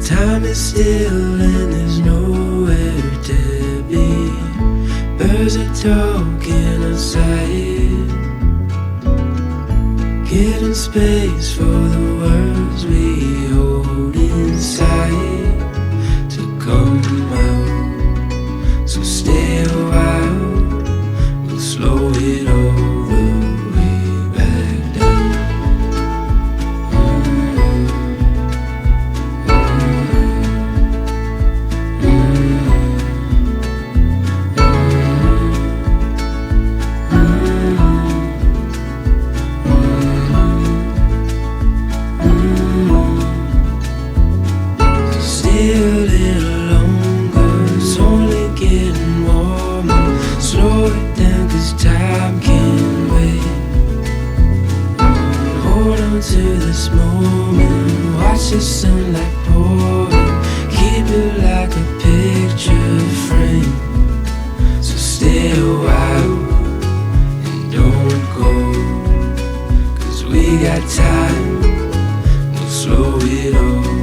Time is still and there's nowhere to be. Birds are talking outside, getting space for the words we hold inside to come out. So stay a while, we'll slow it all the way back down. Stay a little longer, it's only getting warmer. Slow it down 'cause time can't wait. Hold on to this moment, watch the sunlight pouring. Keep it like a picture frame. So stay a while and don't go, 'cause we got time, we'll slow it all